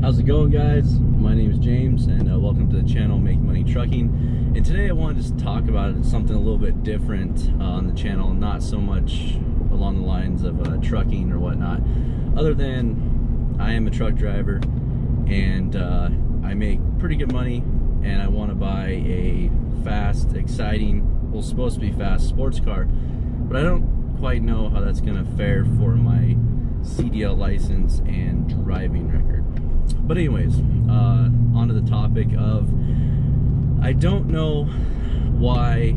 How's it going, guys? My name is James, and welcome to the channel Make Money Trucking. And today I wanted to talk about something a little bit different on the channel, not so much along the lines of trucking or whatnot, other than I am a truck driver and I make pretty good money, and I want to buy a fast, exciting, well, supposed to be fast sports car, but I don't quite know how that's going to fare for my CDL license and driving record. But anyways, onto the topic of, I don't know why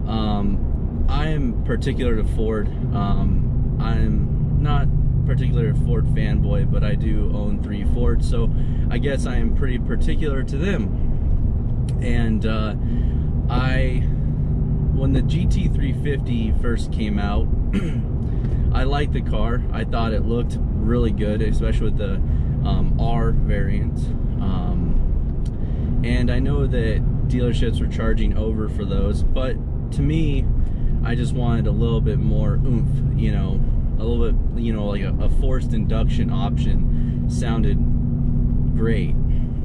I am particular to Ford. I'm not particular a Ford fanboy, but I do own 3 Fords, so I guess I am pretty particular to them. And when the GT350 first came out, I liked the car. I thought it looked really good, especially with the R variant. And I know that dealerships were charging over for those, but to me, I just wanted a little bit more oomph, you know, a little bit, you know, like a forced induction option sounded great,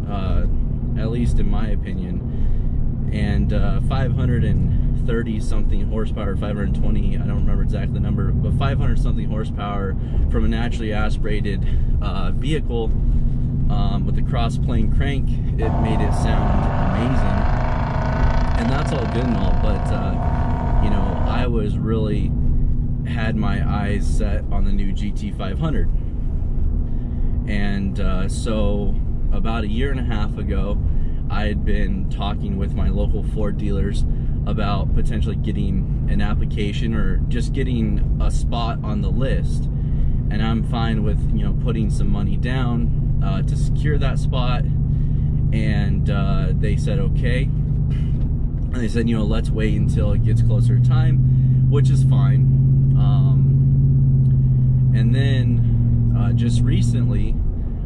at least in my opinion. And 530 something horsepower, 520, I don't remember exactly the number, but 500 something horsepower from a naturally aspirated vehicle with the cross plane crank, it made it sound amazing. And that's all good and all, but you know, I was really had my eyes set on the new GT500. And so about a year and a half ago, I had been talking with my local Ford dealers about potentially getting an application or just getting a spot on the list. And I'm fine with, you know, putting some money down to secure that spot. And they said okay. And they said, you know, let's wait until it gets closer to time, which is fine. And then just recently,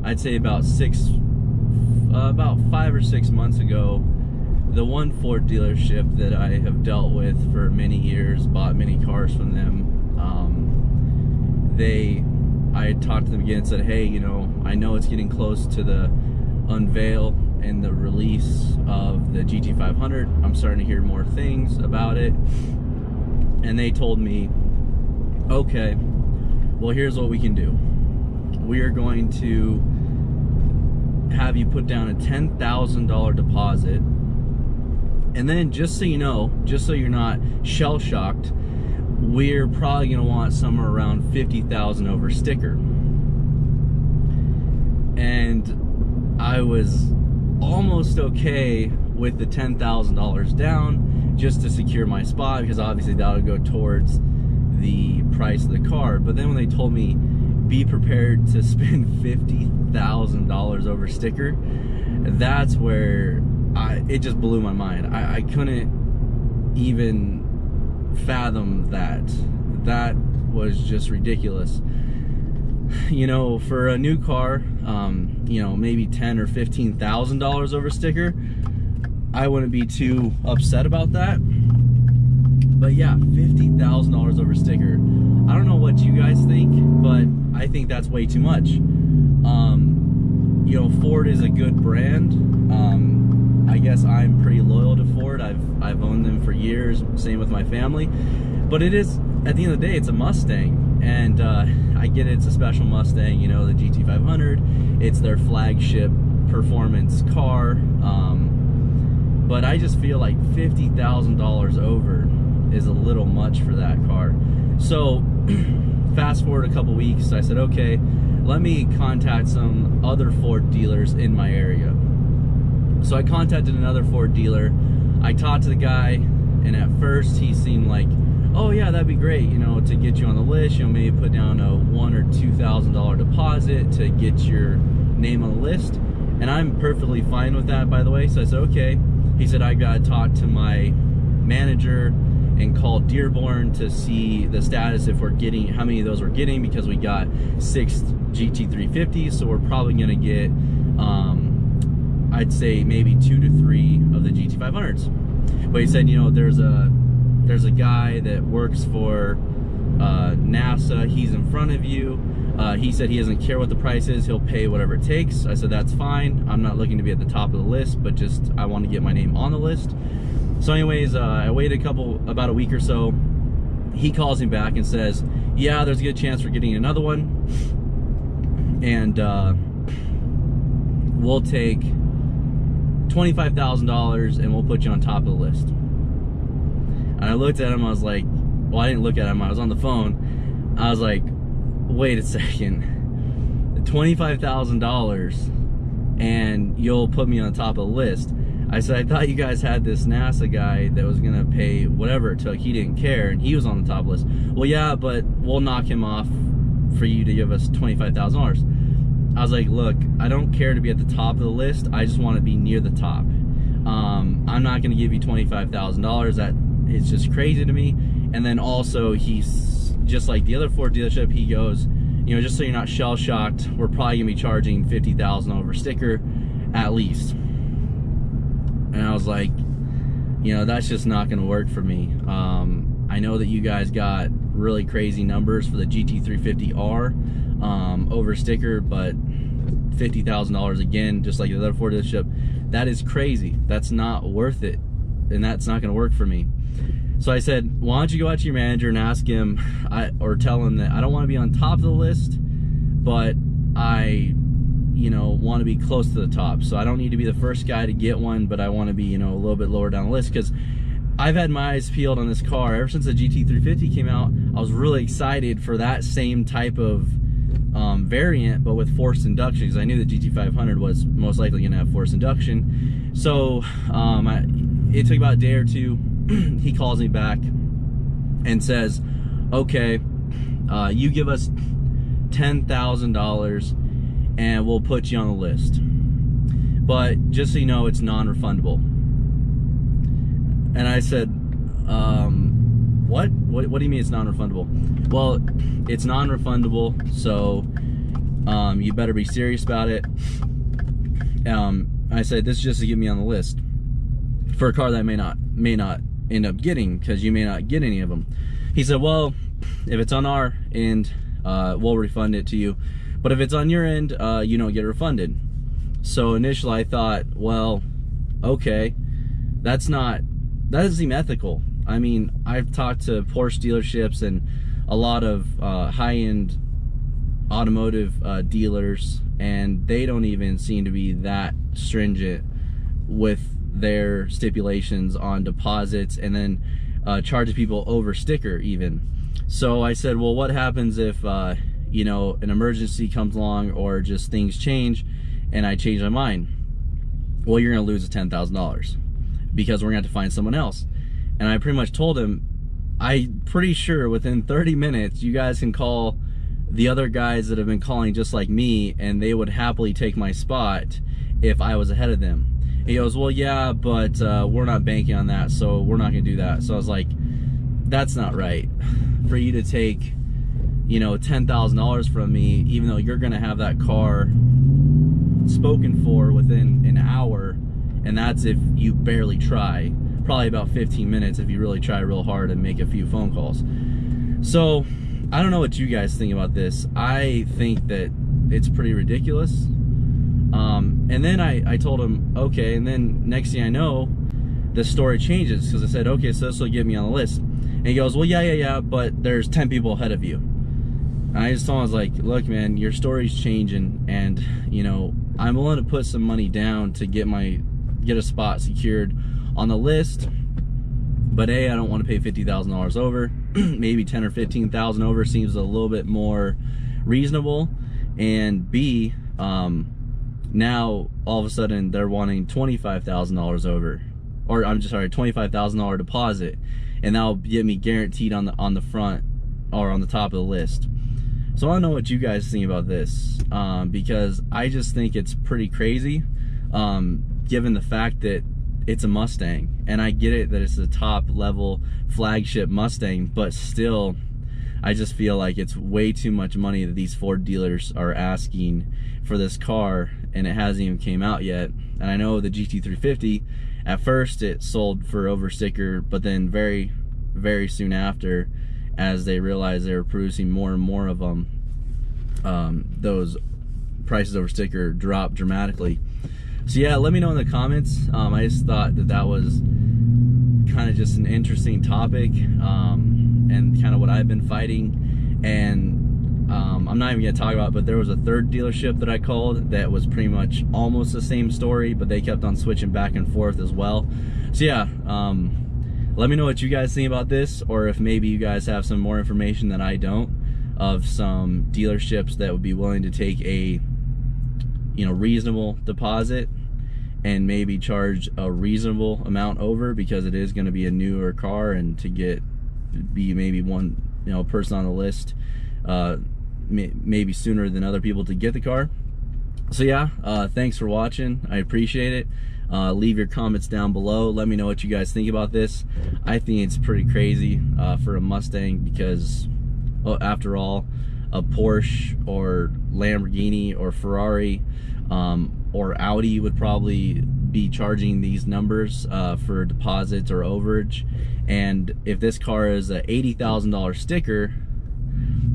I'd say about 5 or 6 months ago, the one Ford dealership that I have dealt with for many years, bought many cars from them, I had talked to them again and said, hey, you know, I know it's getting close to the unveil and the release of the GT500. I'm starting to hear more things about it. And they told me, okay, well, here's what we can do. We are going to have you put down a $10,000 deposit, and then, just so you know, just so you're not shell-shocked, we're probably going to want somewhere around $50,000 over sticker. And I was almost okay with the $10,000 down just to secure my spot, because obviously that would go towards the price of the car. But then when they told me be prepared to spend $50,000 over sticker, that's where it just blew my mind. I couldn't even fathom that. That was just ridiculous. You know, for a new car, you know, maybe $10,000 or $15,000 over sticker, I wouldn't be too upset about that. But yeah, $50,000 over sticker. I don't know what you guys think, but I think that's way too much. You know, Ford is a good brand. I guess I'm pretty loyal to Ford. I've owned them for years, same with my family. But it is, at the end of the day, it's a Mustang. And I get it, it's a special Mustang, you know, the GT500. It's their flagship performance car. But I just feel like $50,000 over is a little much for that car. So fast forward a couple weeks, I said, okay, let me contact some other Ford dealers in my area. So I contacted another Ford dealer. I talked to the guy, and at first he seemed like, oh yeah, that'd be great, you know, to get you on the list, you know, maybe put down a $1,000 or $2,000 deposit to get your name on the list. And I'm perfectly fine with that, by the way. So I said, okay. He said, I gotta talk to my manager and call Dearborn to see the status, if we're getting, how many of those we're getting, because we got 6 GT350s, so we're probably gonna get I'd say maybe 2 to 3 of the GT500s. But he said, you know, there's a guy that works for NASA, he's in front of you. He said he doesn't care what the price is, he'll pay whatever it takes. I said that's fine. I'm not looking to be at the top of the list, but just I want to get my name on the list. So anyways, I waited about a week or so. He calls me back and says, yeah, there's a good chance we're getting another one, and we'll take $25,000 and we'll put you on top of the list. And I looked at him, I was like, well, I didn't look at him, I was on the phone. I was like, wait a second, $25,000 and you'll put me on top of the list. I said, I thought you guys had this NASA guy that was gonna pay whatever it took. He didn't care and he was on the top list. Well, yeah, but we'll knock him off for you to give us $25,000. I was like, look, I don't care to be at the top of the list. I just want to be near the top. I'm not gonna give you $25,000. That is just crazy to me. And then also, he's just like the other Ford dealership, he goes, you know, just so you're not shell shocked, we're probably gonna be charging $50,000 over sticker at least. And I was like, you know, that's just not gonna work for me. I know that you guys got really crazy numbers for the GT350R over sticker, but $50,000 again, just like the other Ford dealership, that is crazy. That's not worth it, and that's not gonna work for me. So I said, why don't you go out to your manager and ask him, or tell him that I don't want to be on top of the list, but I, you know, want to be close to the top. So I don't need to be the first guy to get one, but I want to be, you know, a little bit lower down the list, because I've had my eyes peeled on this car ever since the GT350 came out. I was really excited for that same type of variant, but with forced induction, because I knew the GT500 was most likely going to have forced induction. So it took about a day or two. He calls me back and says, okay, you give us $10,000 and we'll put you on the list, but just so you know, it's non-refundable. And I said, what do you mean it's non-refundable? Well, it's non-refundable, so you better be serious about it. I said, this is just to get me on the list for a car that I may not end up getting, because you may not get any of them. He said, well, if it's on our end, we'll refund it to you, but if it's on your end, you don't get refunded. So initially I thought, well, okay, that doesn't seem ethical. I mean, I've talked to Porsche dealerships and a lot of high-end automotive dealers, and they don't even seem to be that stringent with their stipulations on deposits, and then charges people over sticker even. So I said, well, what happens if you know, an emergency comes along, or just things change and I change my mind? Well, you're gonna lose the $10,000 because we're gonna have to find someone else. And I pretty much told him, I'm pretty sure within 30 minutes you guys can call the other guys that have been calling just like me, and they would happily take my spot if I was ahead of them. He goes, well, yeah, but we're not banking on that, so we're not gonna do that. So I was like, that's not right. For you to take, you know, $10,000 from me, even though you're gonna have that car spoken for within an hour, and that's if you barely try. Probably about 15 minutes if you really try real hard and make a few phone calls. So I don't know what you guys think about this. I think that it's pretty ridiculous. And then I told him, okay, and then next thing I know, the story changes, because I said, okay, so this will get me on the list. And he goes, well, yeah, but there's 10 people ahead of you. And I just told him, I was like, look, man, your story's changing, and, you know, I'm willing to put some money down to get a spot secured on the list, but A, I don't want to pay $50,000 over. Maybe 10 or 15,000 over seems a little bit more reasonable. And B, now all of a sudden they're wanting $25,000 over, or I'm just sorry, $25,000 deposit, and that'll get me guaranteed on the front or on the top of the list. So I don't know what you guys think about this, because I just think it's pretty crazy, given the fact that it's a Mustang, and I get it that it's a top level flagship Mustang, but still I just feel like it's way too much money that these Ford dealers are asking for this car, and it hasn't even came out yet. And I know the GT350, at first it sold for over sticker, but then very, very soon after, as they realized they were producing more and more of them, those prices over sticker drop dramatically. So yeah, let me know in the comments. I just thought that that was kind of just an interesting topic, and kind of what I've been fighting. And I'm not even gonna talk about it, but there was a third dealership that I called that was pretty much almost the same story, but they kept on switching back and forth as well. So yeah, let me know what you guys think about this, or if maybe you guys have some more information that I don't, of some dealerships that would be willing to take a, you know, reasonable deposit and maybe charge a reasonable amount over, because it is going to be a newer car, and to be maybe one, you know, person on the list maybe sooner than other people to get the car. So yeah, thanks for watching. I appreciate it. Leave your comments down below. Let me know what you guys think about this. I think it's pretty crazy for a Mustang, because, well, after all, a Porsche or Lamborghini or Ferrari or Audi would probably be charging these numbers for deposits or overage. And if this car is a $80,000 sticker,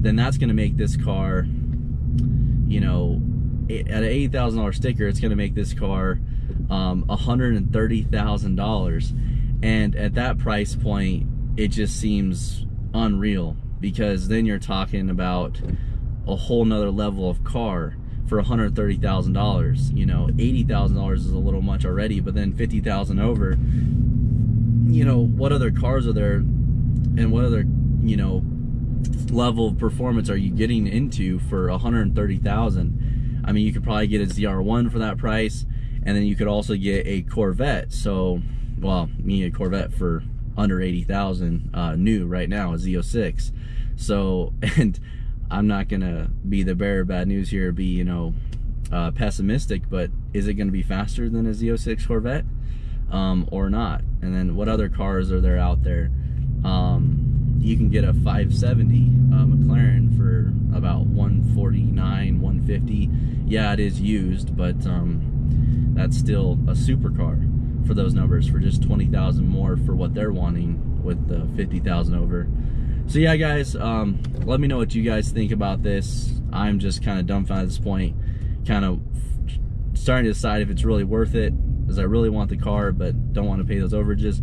then that's going to make this car, you know, at an $80,000 sticker, it's going to make this car $130,000. And at that price point, it just seems unreal, because then you're talking about a whole nother level of car for $130,000. You know, $80,000 is a little much already, but then $50,000 over, you know, what other cars are there, and what other, you know, level of performance are you getting into for $130,000? I mean, you could probably get a ZR1 for that price, and then you could also get a Corvette. So, well, you need a Corvette for under $80,000 new right now, a Z06. So, and I'm not gonna be the bearer of bad news here, be, you know, pessimistic, but is it gonna be faster than a Z06 Corvette or not? And then what other cars are there out there? You can get a 570 McLaren for about 149, 150. Yeah, it is used, but that's still a supercar for those numbers, for just 20,000 more for what they're wanting with the 50,000 over. So yeah, guys, let me know what you guys think about this. I'm just kind of dumbfounded at this point, kind of starting to decide if it's really worth it, because I really want the car but don't want to pay those overages.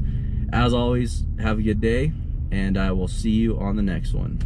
As always, have a good day, and I will see you on the next one.